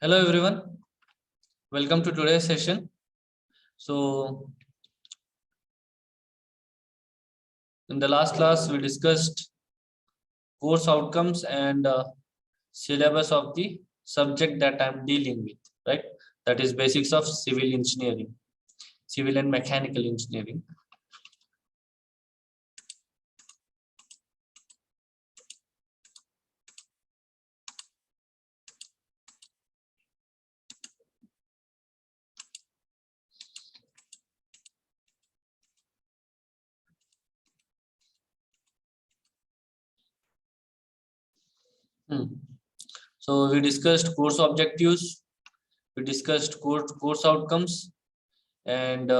Hello everyone, welcome to today's session. So in the last class we discussed course outcomes and syllabus of the subject that I'm dealing with, right? That is basics of civil engineering, civil and mechanical engineering. So we discussed course objectives, we discussed course outcomes, and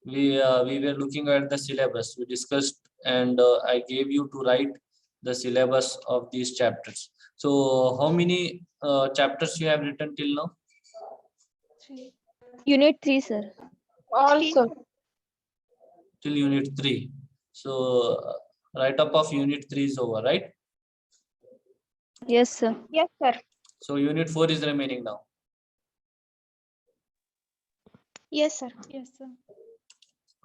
we were looking at the syllabus. We discussed and I gave you to write the syllabus of these chapters. So how many chapters you have written till now? Unit 3, sir. Also, Till unit 3. So write up of unit 3 is over, right? Yes, sir. yes, sir. So unit 4 is remaining now. Yes, sir. Yes, sir.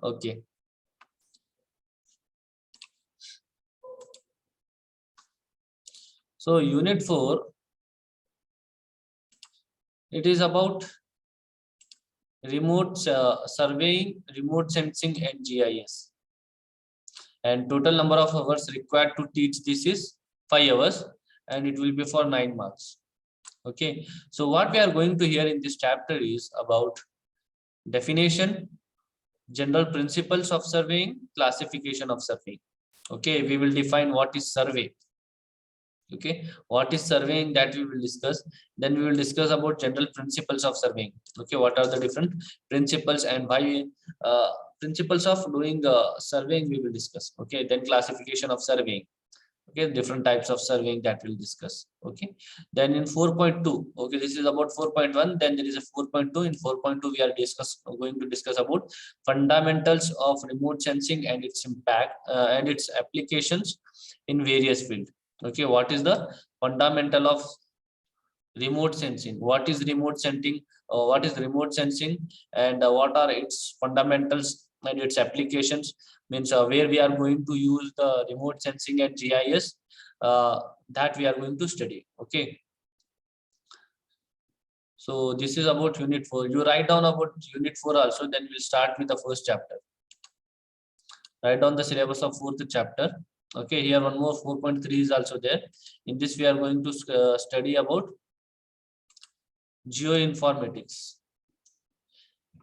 Okay. So unit 4, it is about remote surveying, remote sensing and GIS. And total number of hours required to teach this is 5 hours and it will be for 9 months. Okay, so what we are going to hear in this chapter is about definition, general principles of surveying, classification of surveying. Okay, we will define what is survey. Okay, what is surveying, that we will discuss. Then we will discuss about general principles of surveying. Okay, what are the different principles and why principles of doing surveying we will discuss. Okay, then classification of surveying. Okay, different types of surveying that we'll discuss. Okay, then in 4.2, okay, this is about 4.1, then there is a 4.2. In 4.2 we are going to discuss about fundamentals of remote sensing and its impact and its applications in various fields. Okay, what is the fundamental of remote sensing, what is remote sensing, and what are its fundamentals and its applications, means where we are going to use the remote sensing and GIS, that we are going to study. Okay, so this is about unit 4. You write down about unit 4 also, then we'll start with the first chapter. Write down the syllabus of 4th chapter. Okay, here one more 4.3 is also there. In this we are going to study about geoinformatics.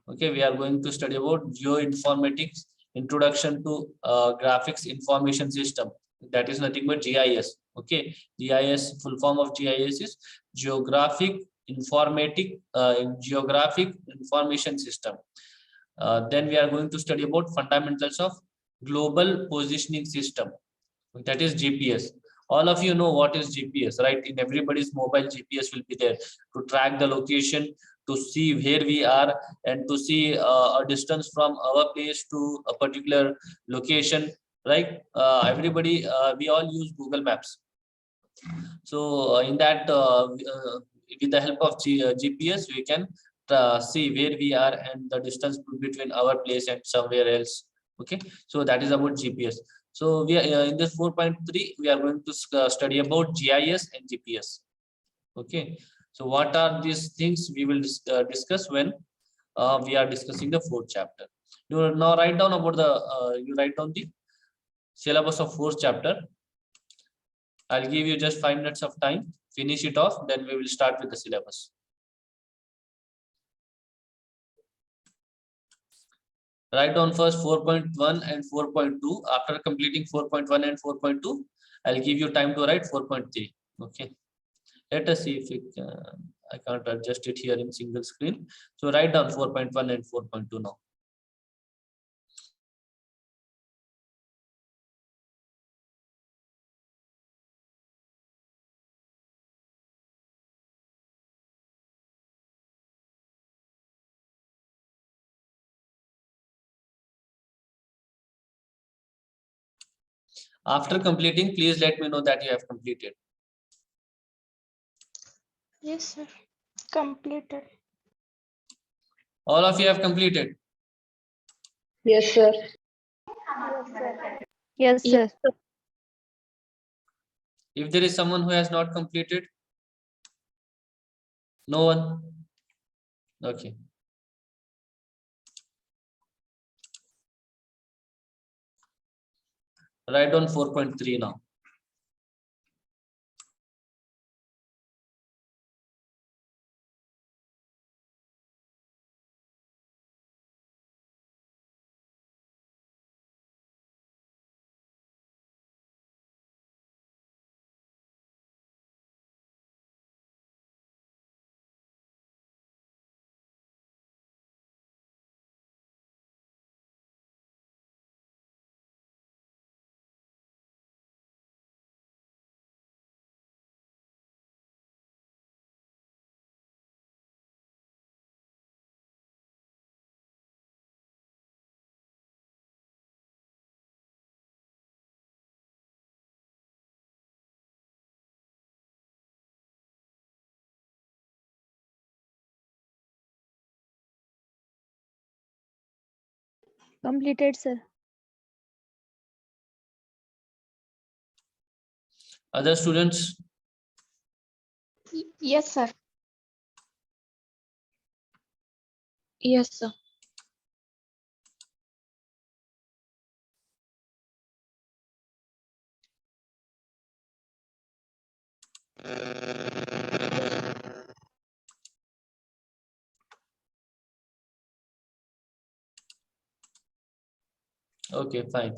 Okay, we are going to study about geoinformatics, introduction to graphics information system. That is nothing but GIS. Okay, GIS, full form of GIS is geographic information system. Then we are going to study about fundamentals of global positioning system. That is GPS. All of you know what is GPS, right? In everybody's mobile, GPS will be there to track the location, to see where we are, and to see a distance from our place to a particular location, right? Everybody, we all use Google Maps. So in that, with the help of GPS, we can see where we are and the distance between our place and somewhere else. Okay, so that is about GPS. So we are in this 4.3, we are going to study about GIS and GPS. Okay, so what are these things we will discuss when we are discussing the 4th chapter. You now write down about the you write down the syllabus of 4th chapter. I'll give you just 5 minutes of time. Finish it off, then we will start with the syllabus. Write down first 4.1 and 4.2. After completing 4.1 and 4.2, I'll give you time to write 4.3. Okay. Let us see if it, I can't adjust it here in single screen. So write down 4.1 and 4.2 now. After completing, please let me know that you have completed. Yes, sir. Completed. All of you have completed. Yes, sir. Yes, sir. If there is someone who has not completed, no one. Okay. Write down 4.3 now. Completed, sir. Other students? Yes, sir. Yes, sir. Okay, fine.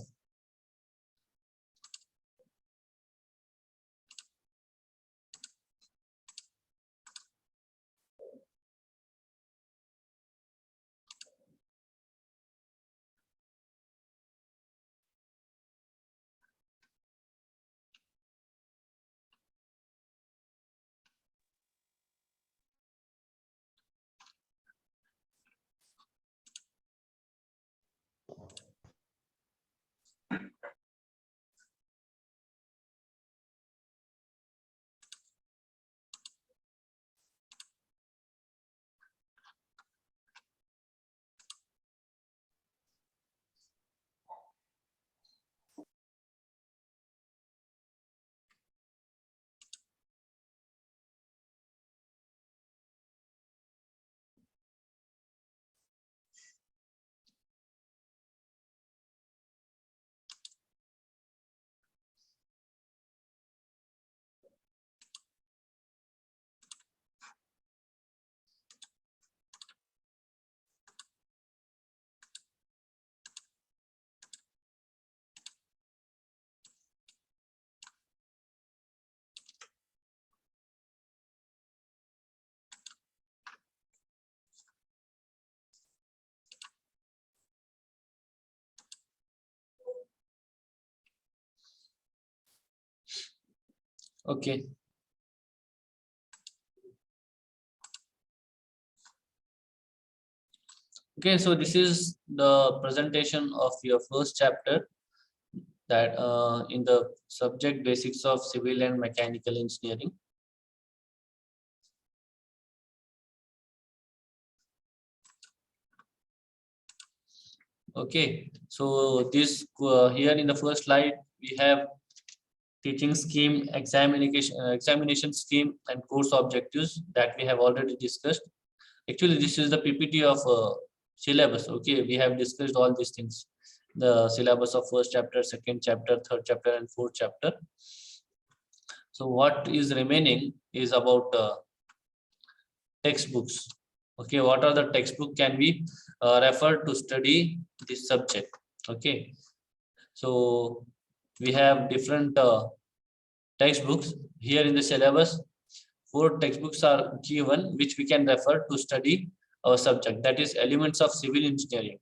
Okay. Okay, so this is the presentation of your first chapter, that in the subject basics of civil and mechanical engineering. Okay, so this here in the first slide we have teaching scheme, examination scheme, and course objectives that we have already discussed. Actually, this is the PPT of syllabus. Okay, we have discussed all these things, the syllabus of first chapter, second chapter, third chapter, and fourth chapter. So what is remaining is about textbooks. Okay, what are the textbook can be referred to study this subject? Okay, so we have different textbooks here in the syllabus. 4 textbooks are given which we can refer to study our subject, that is elements of civil engineering.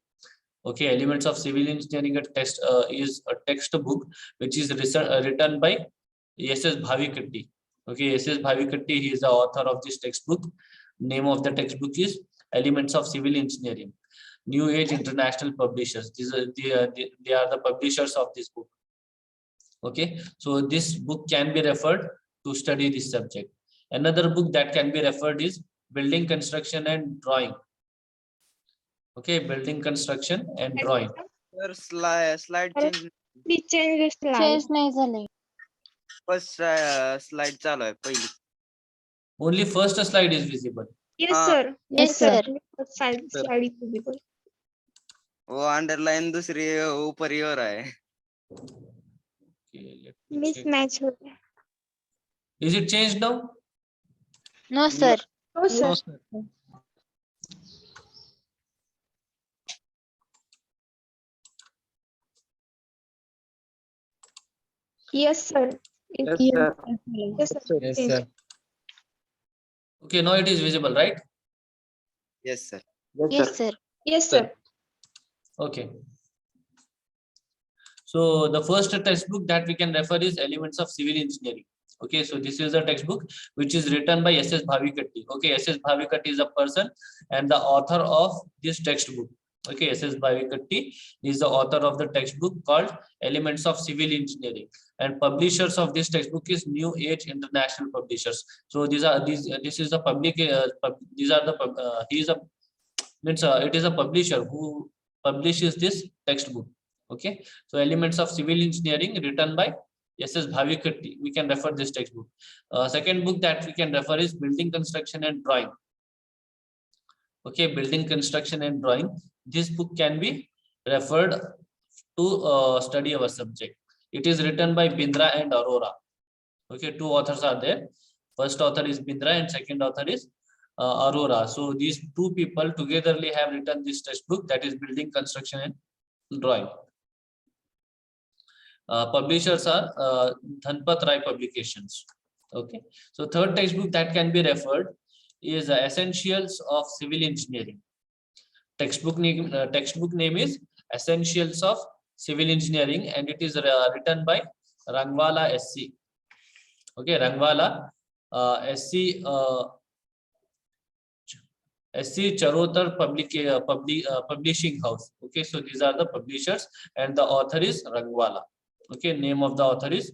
Okay, elements of civil engineering is a textbook which is written by S.S. Bhavikatti. Okay, S.S. Bhavikatti, he is the author of this textbook. Name of the textbook is Elements of Civil Engineering. New Age International Publishers. They are the publishers of this book. Okay, so this book can be referred to study this subject. Another book that can be referred is building construction and drawing. Okay, building construction and drawing. Sir, slide change. Please change the slide. Change नाही झाले. First slide चालू आहे पहिली. Only first slide is visible. Yes, Ah. sir. Yes, sir. Slide Sir. is visible. वो underline दूसरी ऊपर ही हो रहा है. Okay, let me check. Mismatch हो गया. Is it changed now? No, sir. No, sir. Yes, sir. Yes, sir. Yes, sir. Yes, Change. sir. Okay, now it is visible, right? Yes, sir. Yes, sir. Yes, sir. Okay. So the first textbook that we can refer is Elements of Civil Engineering. Okay, so this is a textbook which is written by S.S. Bhavikatti. Okay, S.S. Bhavikatti is a person and the author of this textbook. Okay, S.S. Bhavikatti is the author of the textbook called Elements of Civil Engineering, and publishers of this textbook is New Age International Publishers. So this is the public. These are the he is a means it is a publisher who publishes this textbook. Okay, so Elements of Civil Engineering written by S.S. Bhavikatti. We can refer this textbook. Second book that we can refer is Building Construction and Drawing. Okay, Building Construction and Drawing. This book can be referred to study our subject. It is written by Bindra and Arora. Okay, two authors are there. First author is Bindra and second author is Arora. So these two people togetherly have written this textbook, that is Building Construction and Drawing. Publishers are Dhanpat Rai Publications. Okay, so third textbook that can be referred is Essentials of Civil Engineering. Textbook name is Essentials of Civil Engineering, and it is written by Rangwala SC. Okay, Rangwala SC SC Charotar Publishing House. Okay, so these are the publishers and the author is Rangwala. Okay, name of the author is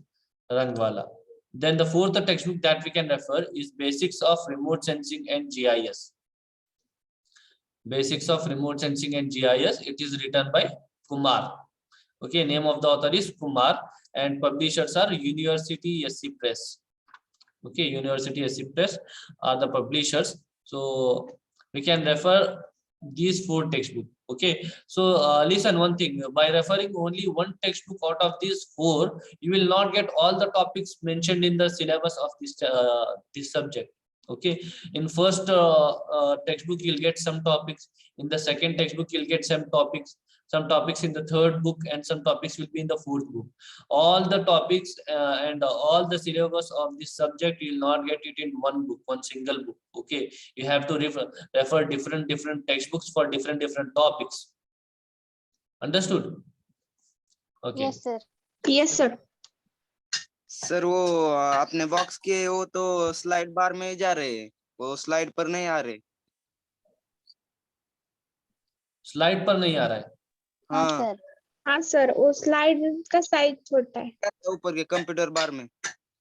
Rangwala. Then the fourth textbook that we can refer is Basics of Remote Sensing and GIS. Basics of Remote Sensing and GIS. It is written by Kumar. Okay, name of the author is Kumar and publishers are University SC Press. Okay, University SC Press are the publishers. So we can refer these four textbooks. Okay, so listen one thing, by referring only one textbook out of these four, you will not get all the topics mentioned in the syllabus of this subject. Okay, in first textbook you'll get some topics, in the second textbook you'll get some topics in the third book, and some topics will be in the fourth book. All the topics and all the syllabus of this subject you will not get it in one book, one single book. Okay, you have to refer different textbooks for different topics. Understood? Okay. Yes, sir. Yes, sir. Sir वो अपने box के वो तो slide बार में जा रहे हैं, वो स्लाइड पर नहीं आ रहे. स्लाइड पर नहीं आ रहा है. हाँ, हाँ, सर. हाँ सर, वो स्लाइड का साइज छोटा है. ऊपर के कंप्यूटर बार में,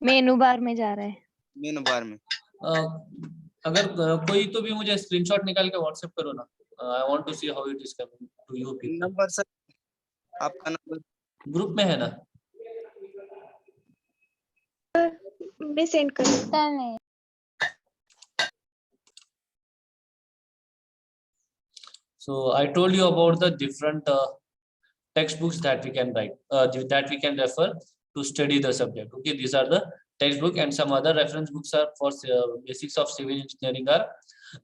मेनू बार में जा रहा है. मेनू बार में. अगर कोई तो भी मुझे स्क्रीनशॉट निकाल के व्हाट्सएप करो ना. I want to see how it is coming to you people. Number sir, आपका नंबर ग्रुप में है ना. मैं सेंड कर दूँ. पता नहीं. So I told you about the different textbooks that we can write, that we can refer to study the subject. Okay, these are the textbook, and some other reference books are for Basics of Civil Engineering are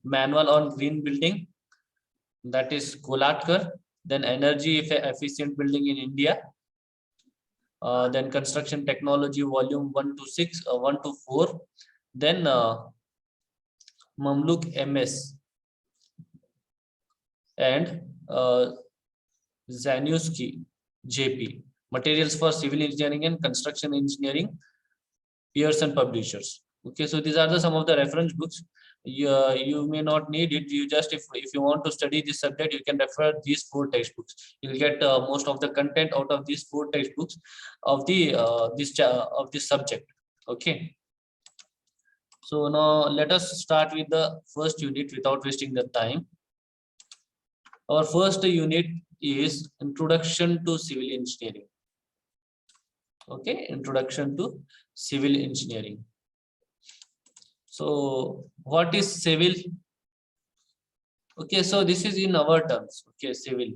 Manual on Green Building, that is Kolatkar, then Energy Efficient Building in India, then Construction Technology Volume 1 to 4, then Mamluk MS and Zanuski JP, Materials for Civil Engineering and Construction Engineering, Pearson Publishers. Okay, so these are some of the reference books. You may not need it. You just, if you want to study this subject, you can refer these four textbooks. You'll get most of the content out of these four textbooks of the this subject. Okay. So now let us start with the first unit without wasting the time. Our first unit is Introduction to Civil Engineering. Okay, Introduction to Civil Engineering. So what is civil? Okay, so this is in our terms. Okay, civil.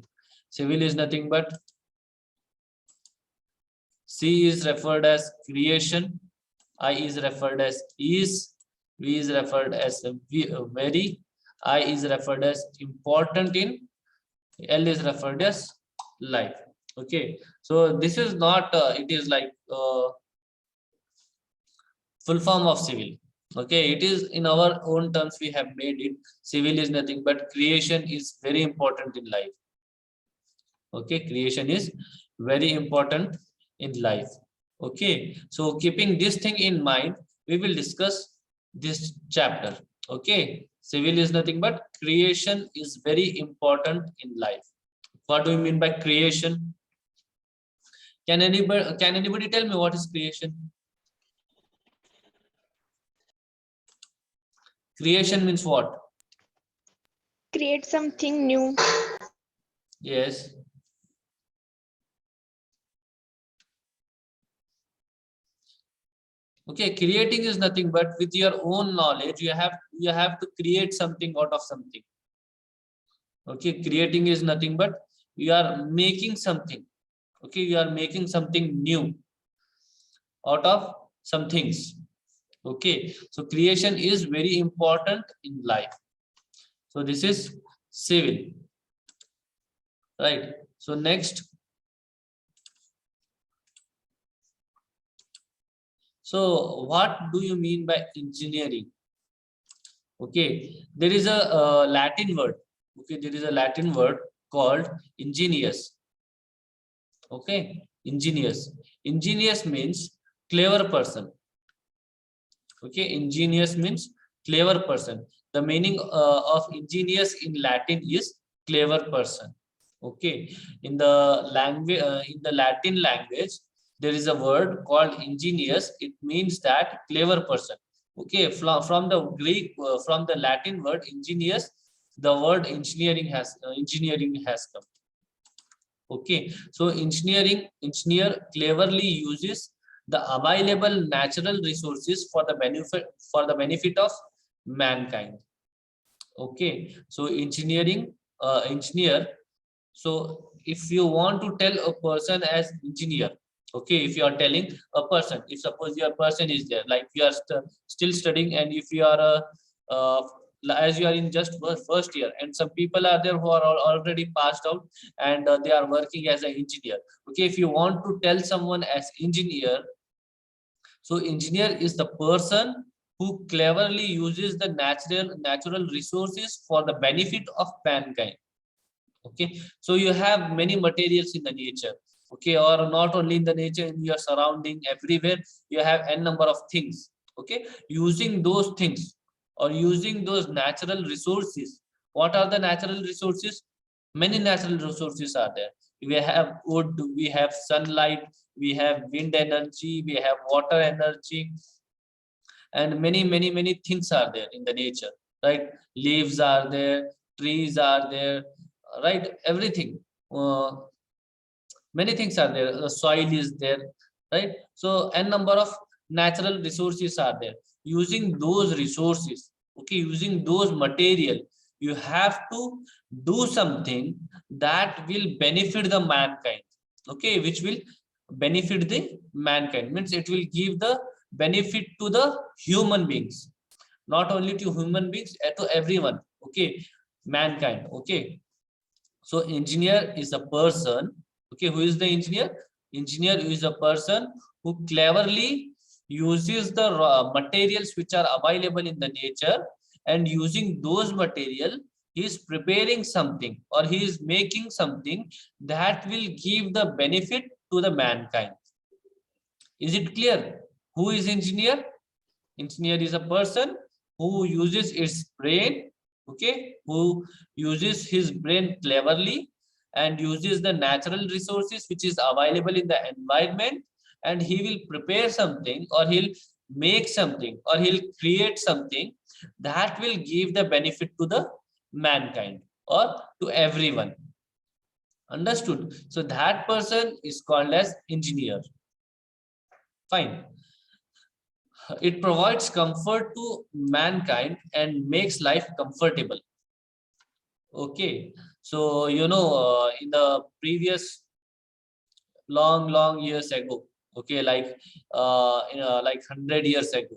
Civil is nothing but C is referred as creation, I is referred as is, V is referred as very, I is referred as important in, L is referred as life. Okay, so this is not, it is like full form of civil. Okay, it is in our own terms we have made it. Civil is nothing but creation is very important in life. Okay, creation is very important in life. Okay, so keeping this thing in mind, we will discuss this chapter. Okay, civil is nothing but creation is very important in life. What do you mean by creation? Can anybody tell me what is creation? Creation means what? Create something new. Yes. Okay, creating is nothing but with your own knowledge, you have to create something out of something. Okay, creating is nothing but you are making something. Okay, you are making something new out of some things. Okay, so creation is very important in life. So this is civil, right? So next, so what do you mean by engineering? Okay, there is a Latin word. Okay, there is a Latin word called ingenious. Okay, ingenious. Ingenious means clever person. Okay, ingenious means clever person. The meaning of ingenious in Latin is clever person. Okay, in the language, in the Latin language, there is a word called ingenious. It means that clever person. Okay, from the Greek, from the Latin word ingenious, the word engineering has come. Okay, so engineer cleverly uses the available natural resources for the benefit of mankind. Okay, so engineer. So if you want to tell a person as engineer, okay, if you are telling a person, if suppose your person is there, like you are still studying, and if you are as you are in just first year, and some people are there who are already passed out, and they are working as an engineer. Okay, if you want to tell someone as engineer, so engineer is the person who cleverly uses the natural resources for the benefit of mankind. Okay, so you have many materials in the nature. Okay, or not only in the nature, in your surrounding, everywhere you have n number of things. Okay, using those things or using those natural resources. What are the natural resources? Many natural resources are there. We have wood, we have sunlight, we have wind energy, we have water energy, and many things are there in the nature, right? Leaves are there, trees are there, right? Everything, many things are there. The soil is there, right? So n number of natural resources are there. Using those resources, okay, using those material, you have to do something that will benefit the mankind. Okay, which will benefit the mankind, means it will give the benefit to the human beings, not only to human beings, to everyone. Okay, mankind. Okay, so engineer is a person. Okay, who is the engineer? Engineer is a person who cleverly uses the raw materials which are available in the nature, and using those material he is preparing something, or he is making something that will give the benefit to the mankind. Is it clear? Who is engineer? Engineer is a person who uses its brain, okay, who uses his brain cleverly and uses the natural resources which is available in the environment, and he will prepare something, or he'll make something or he'll create something that will give the benefit to the mankind or to everyone. Understood? So that person is called as engineer. Fine. It provides comfort to mankind and makes life comfortable. Okay. So, in the previous long years ago, okay, like 100 years ago,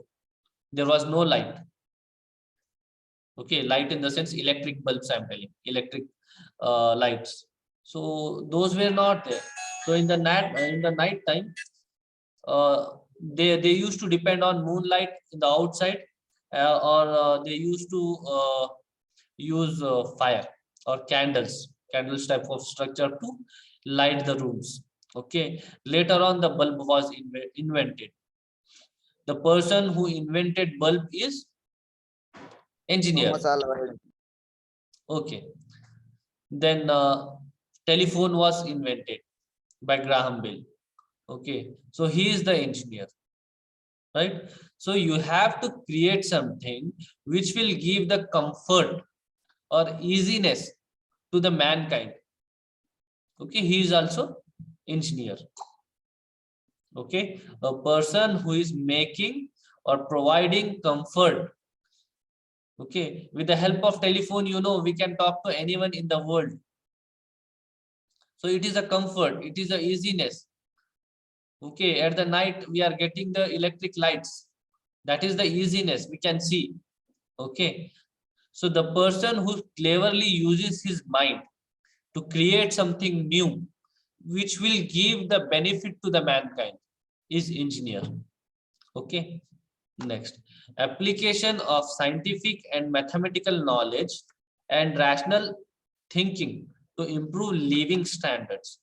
there was no light. Okay, light in the sense electric bulbs, I'm telling, electric lights. So those were not there. So in the night time, they used to depend on moonlight in the outside, or they used to use fire or candles type of structure to light the rooms. Okay, later on the bulb was invented. The person who invented bulb is engineer. Thomas Alva Edison. Okay, then telephone was invented by Graham Bell. Okay, so he is the engineer, right? So you have to create something which will give the comfort or easiness to the mankind. Okay, he is also engineer. Okay, a person who is making or providing comfort. Okay, with the help of telephone, we can talk to anyone in the world. So it is a comfort, it is a easiness. Okay, at the night we are getting the electric lights. That is the easiness we can see. Okay, so the person who cleverly uses his mind to create something new, which will give the benefit to the mankind, is engineer. Okay, next, application of scientific and mathematical knowledge and rational thinking to improve living standards.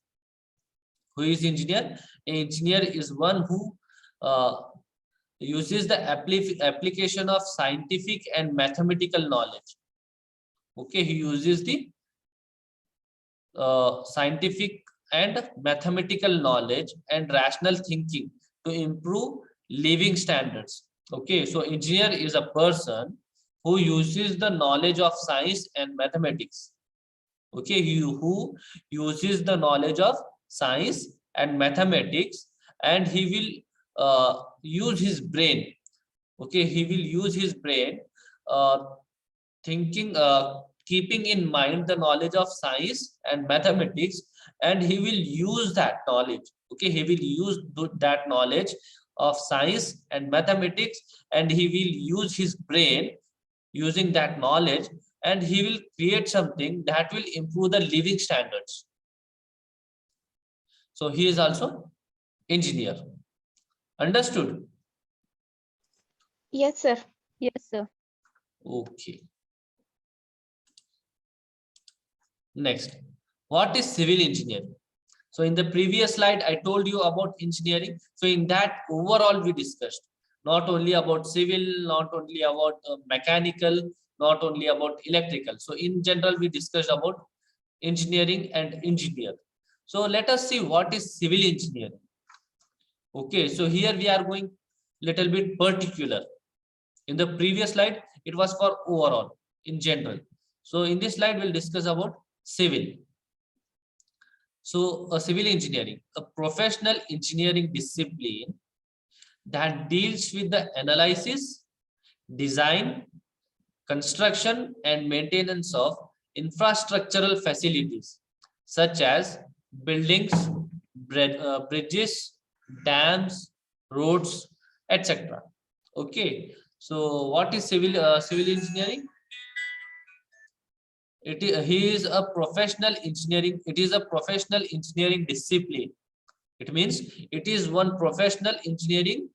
Who is engineer? Engineer is one who uses the application of scientific and mathematical knowledge. Okay, he uses the scientific and mathematical knowledge and rational thinking to improve living standards. Okay, so engineer is a person who uses the knowledge of science and mathematics. Okay, who uses the knowledge of science and mathematics, and he will use his brain. Okay, he will use his brain thinking, keeping in mind the knowledge of science and mathematics, and he will use that knowledge. Okay, he will use that knowledge of science and mathematics, and he will use his brain using that knowledge, and he will create something that will improve the living standards. So he is also engineer. Understood? Yes, sir. Yes, sir. Okay. Next, what is civil engineering? So in the previous slide, I told you about engineering. So in that overall we discussed not only about civil, not only about mechanical, not only about electrical. So in general, we discussed about engineering and engineer. So let us see what is civil engineering. Okay, so here we are going little bit particular. In the previous slide, it was for overall, in general. So in this slide, we'll discuss about civil. So a civil engineering, a professional engineering discipline that deals with the analysis, design, construction, and maintenance of infrastructural facilities such as buildings, bridges, dams, roads, etc. Okay, so what is civil engineering? He is a professional engineering. It is a professional engineering discipline. It means it is one professional engineering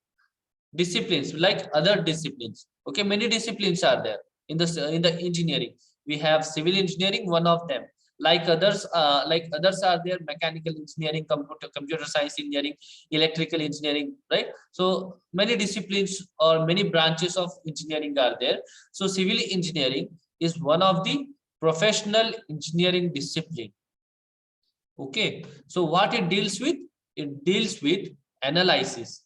disciplines like other disciplines. Okay, many disciplines are there in the engineering. We have civil engineering, one of them. Like others are there: mechanical engineering, computer science engineering, electrical engineering, right? So many disciplines or many branches of engineering are there. So civil engineering is one of the professional engineering discipline. Okay, so what it deals with? It deals with analysis.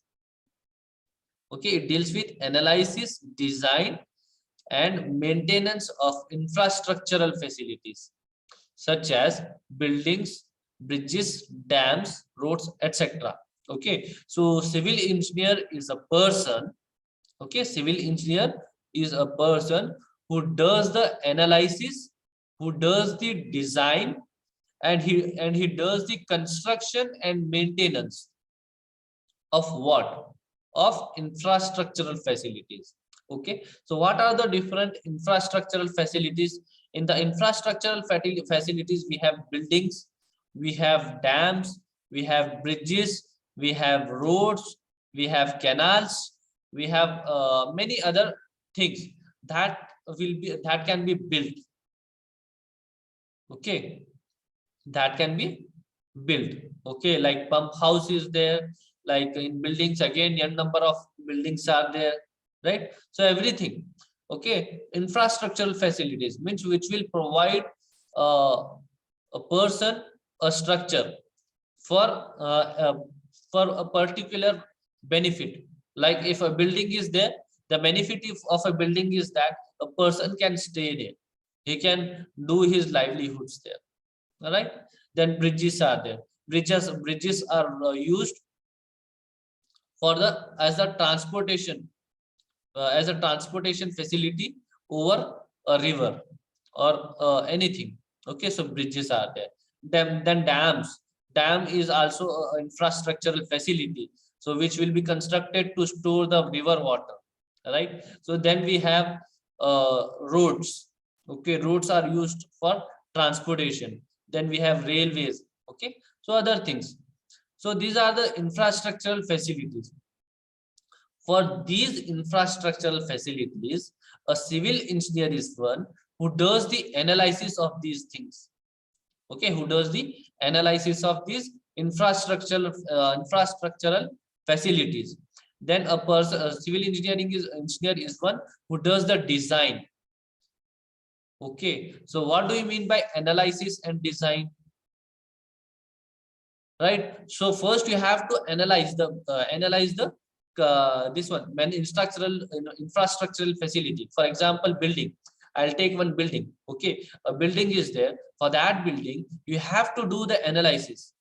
Okay, it deals with analysis, design, and maintenance of infrastructural facilities such as buildings, bridges, dams, roads, etc. Okay, so civil engineer is a person. Okay, civil engineer is a person who does the analysis, who does the design, and he does the construction and maintenance of what? Of infrastructural facilities. Okay, so what are the different infrastructural facilities? In the infrastructural facilities, we have buildings, we have dams, we have bridges, we have roads, we have canals, we have many other things that can be built. Okay, that can be built. Okay, like pump house is there, like in buildings again n number of buildings are there, right? So everything. Okay, infrastructural facilities means which will provide uh, a person a structure for a particular benefit. Like if a building is there, the benefit of a building is that a person can stay there, he can do his livelihoods there. All right, then bridges are there. Bridges are used for the as a transportation facility over a river or anything. Okay, so bridges are there. Then dam is also an infrastructural facility, so which will be constructed to store the river water, right? So then we have roads. Okay, roads are used for transportation. Then we have railways. Okay, so other things. So these are the infrastructural facilities. For these infrastructural facilities, a civil engineer is one who does the analysis of these things. Okay, who does the analysis of these infrastructural facilities. Then a civil engineer is one who does the design. Okay, so what do you mean by analysis and design? Right, so first you have to analyze the this one when infrastructural facility. For example, building, I'll take one building. Okay, a building is there. For that building you have to do the analysis.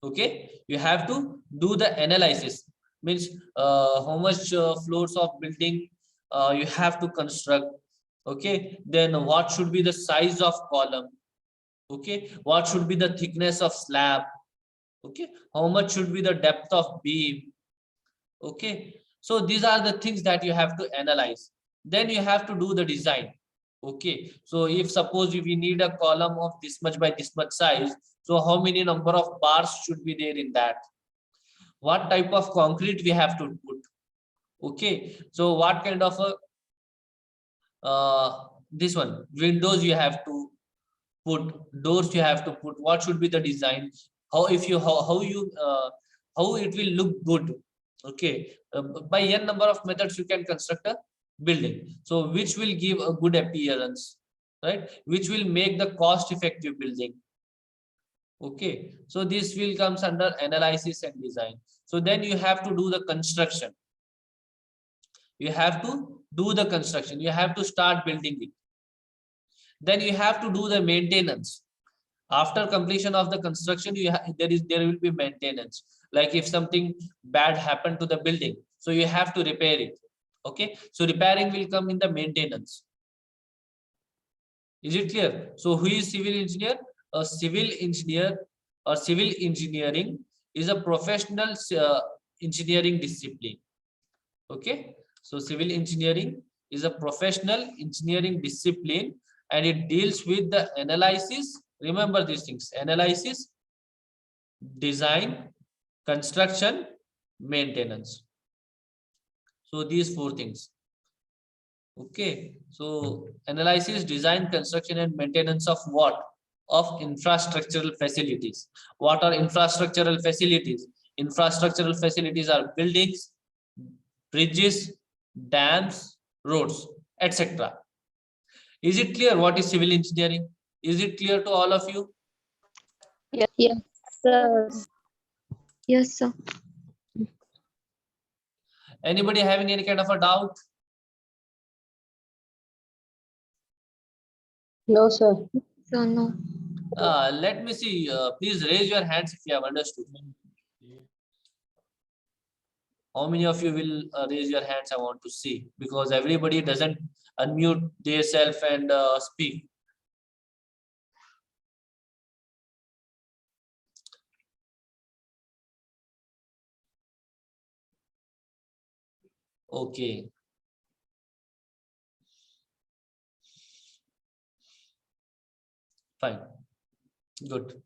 Okay, you have to do the analysis, means how much floors of building you have to construct. Okay, then what should be the size of column? Okay, what should be the thickness of slab? Okay, how much should be the depth of beam? Okay, so these are the things that you have to analyze. Then you have to do the design. Okay, so if suppose we need a column of this much by this much size, so how many number of bars should be there in that? What type of concrete we have to put? Okay, so what kind of a this one windows you have to put, doors you have to put, what should be the design, how if you how you how it will look good. Okay, by n number of methods you can construct a building, so which will give a good appearance, right, which will make the cost effective building. Okay, so this will comes under analysis and design. So then you have to do the construction, you have to do the construction, you have to start building it. Then you have to do the maintenance. After completion of the construction, there will be maintenance. Like if something bad happened to the building, so you have to repair it. Okay, so repairing will come in the maintenance. Is it clear? So who is civil engineer? A civil engineer or civil engineering is a professional engineering discipline. Okay, so civil engineering is a professional engineering discipline, and it deals with the analysis. Remember these things: analysis, design, construction, maintenance. So these four things. Okay, so analysis, design, construction, and maintenance of what? Of infrastructural facilities. What are infrastructural facilities? Infrastructural facilities are buildings, bridges, dams, roads, etc. Is it clear what is civil engineering? Is it clear to all of you? Yes, sir. Yes, sir. Anybody having any kind of a doubt? No, sir. So no. Let me see. Please raise your hands if you have understood. How many of you will raise your hands? I want to see, because everybody doesn't unmute themselves and speak. Okay. Fine. Good.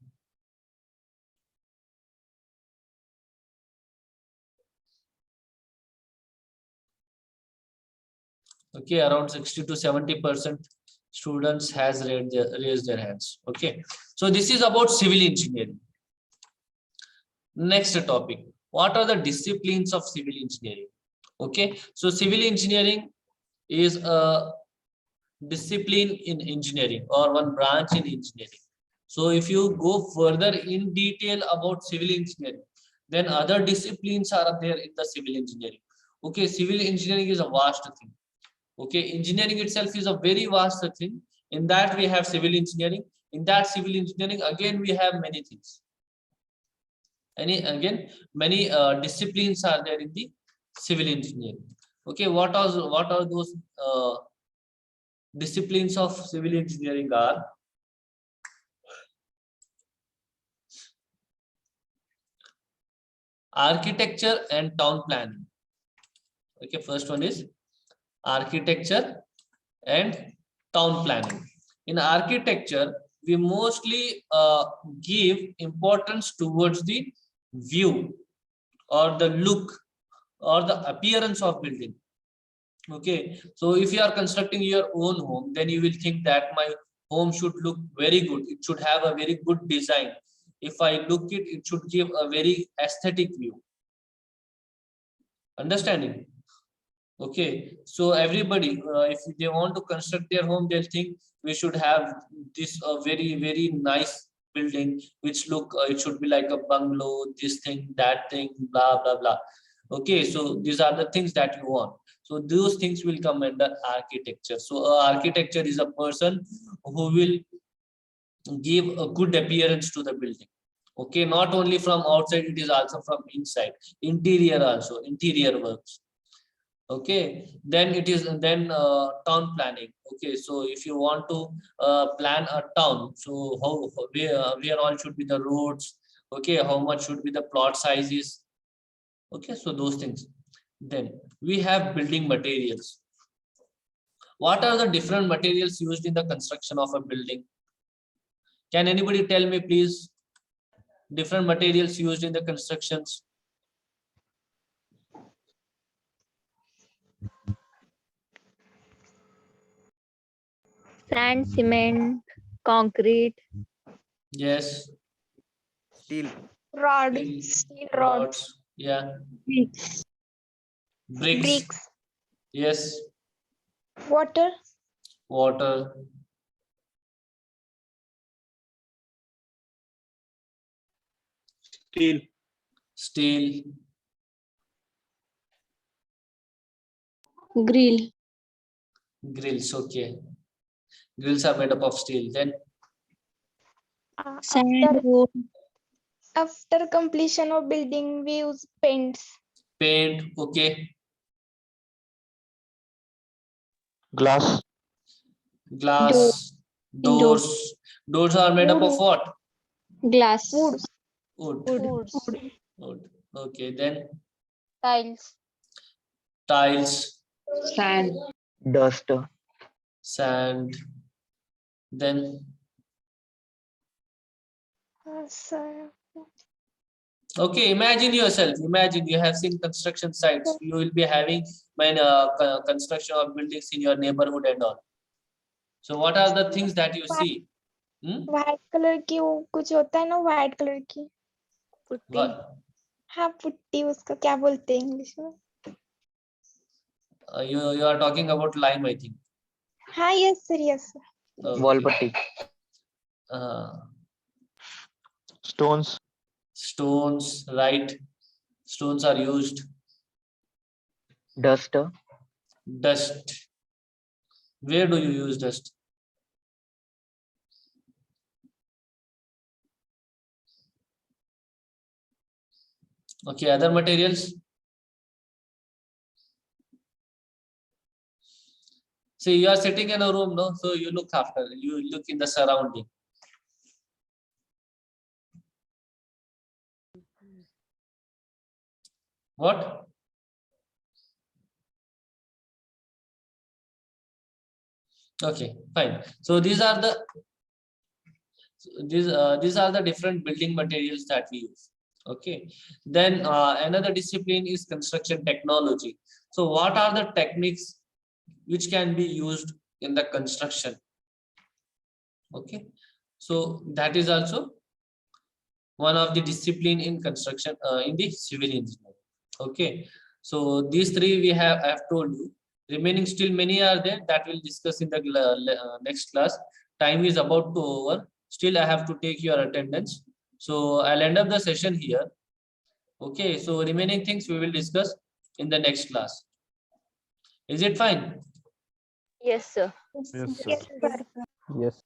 Okay, around 60 to 70% students has raised their hands. Okay, so this is about civil engineering. Next topic, what are the disciplines of civil engineering? Okay, so civil engineering is a discipline in engineering, or one branch in engineering. So if you go further in detail about civil engineering, then other disciplines are there in the civil engineering. Okay, civil engineering is a vast thing. Okay, engineering itself is a very vast thing. In that we have civil engineering. In that civil engineering, again we have many things. Many disciplines are there in the civil engineering. Okay, what are those disciplines of civil engineering are? Architecture and town planning. Okay, first one is architecture and town planning. In architecture, we mostly give importance towards the view or the look or the appearance of building. Okay, so if you are constructing your own home, then you will think that my home should look very good. It should have a very good design. If I look it, it should give a very aesthetic view. Understanding? Okay, so everybody, if they want to construct their home, they'll think we should have this very nice building, which look it should be like a bungalow, this thing, that thing, blah blah blah. Okay, so these are the things that you want. So those things will come under architecture. So architecture is a person who will give a good appearance to the building. Okay, not only from outside, it is also from inside, interior also, interior works. Okay, then it is town planning. Okay, so if you want to plan a town, so where all should be the roads? Okay, how much should be the plot sizes? Okay, so those things. Then we have building materials. What are the different materials used in the construction of a building? Can anybody tell me, please? Different materials used in the constructions. Sand, cement, concrete, Yes. Steel. Rod. Steel, Steel rods. rods. Yeah. bricks, Bricks. Bricks. Yes. Water. Water. Steel. Steel. grill, Grills. Okay. Grills are made up of steel. Then sand, wood, After completion of building, we use paints. paint. Okay. Glass. Glass. Doors. Doors are made up of what? glass, Wood. Wood. Wood. Wood. Okay. Then tiles, tiles. Sand. Dust. Sand. Then So, okay, imagine yourself. Imagine you have seen construction sites. You will be having construction of buildings in your neighborhood and all. So what are the things that you see? White colour की वो कुछ होता है ना white colour की putty What? हाँ putty उसका क्या बोलते हैं इंग्लिश में You are talking about lime, I think. हाँ yes sir yes sir Okay. Wall putty. Stones. Stones, right? Stones are used. Duster. Dust. Where do you use dust? Okay, other materials. See, you are sitting in a room, no? So you look after, you look in the surrounding. What? Okay, fine. So these are the these are the different building materials that we use. Okay. Then another discipline is construction technology. So what are the techniques which can be used in the construction? Okay. So that is also one of the discipline in construction in the civil engineering. Okay. So these three we have I have told you. Remaining still many are there that we'll discuss in the next class. Time is about to over. Still I have to take your attendance. So I'll end up the session here. Okay. So remaining things we will discuss in the next class. Is it fine? Yes, sir. Yes, sir. Yes, sir. Yes.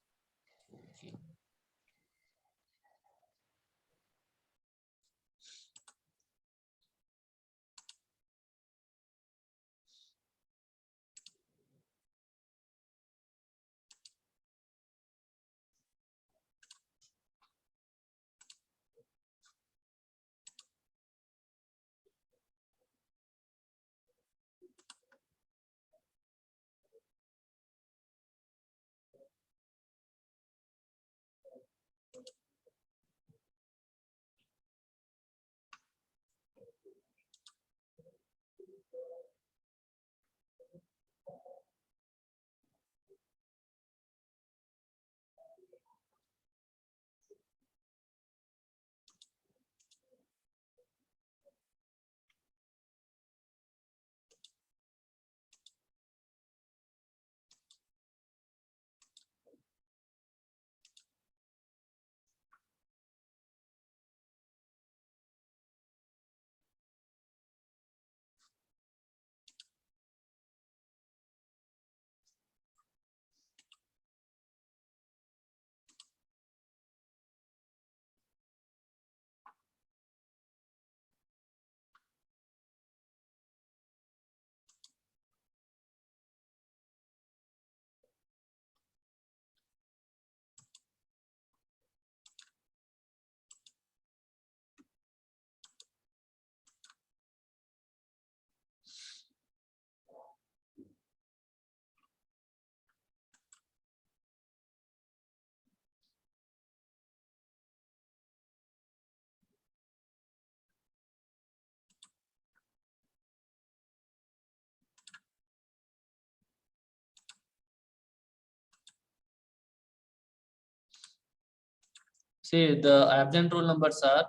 See, the absent roll numbers are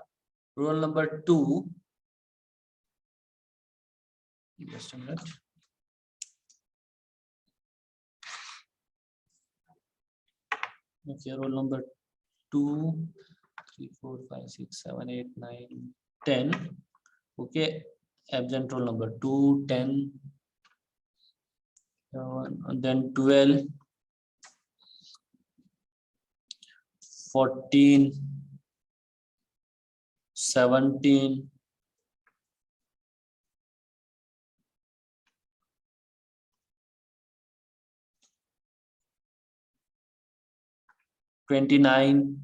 roll number 2. Just a minute. Okay, roll number 2, 3, 4, 5, 6, 7, 8, 9, 10. Okay, absent roll number 2, 10, and then 12, 14, 17, 29,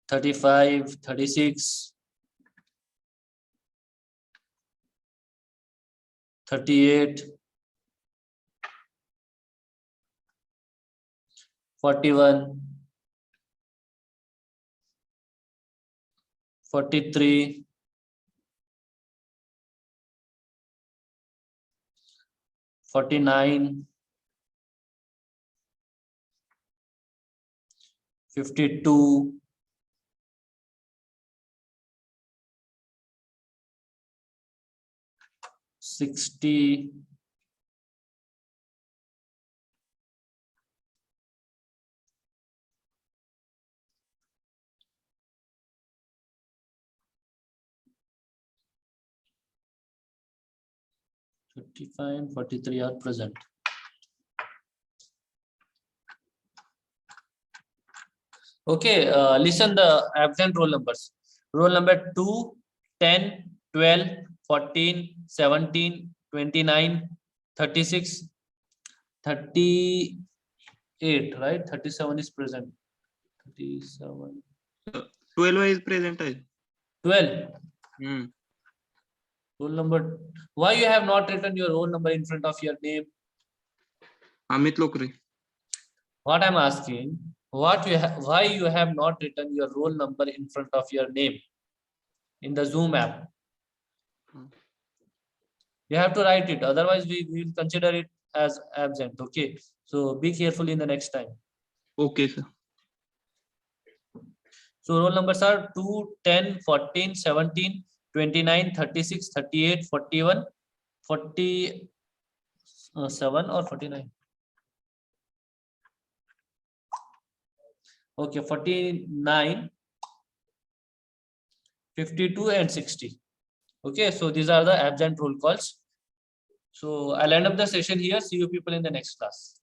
35, 36, 38, 41, 43, 49, 52, 60, 35 and 43 are present. Okay, listen the absent roll numbers. Roll number 2, 10, 12, 14, 17, 29, 36, 38, right? 37 is present. 37. 12 is present आहे. 12. हम्म. Roll number. Why you have not written your roll number in front of your name? Amit Lokare. What I'm asking, why you have not written your roll number in front of your name in the Zoom app? You have to write it, otherwise we will consider it as absent. Okay, so be careful in the next time. Okay, sir. So roll numbers are 2, 10, 14, 17, 29, 36, 38, 41, 47 or 49. Okay, 49, 52 and 60. Okay, so these are the absent roll calls. So I'll end up the session here. See you people in the next class.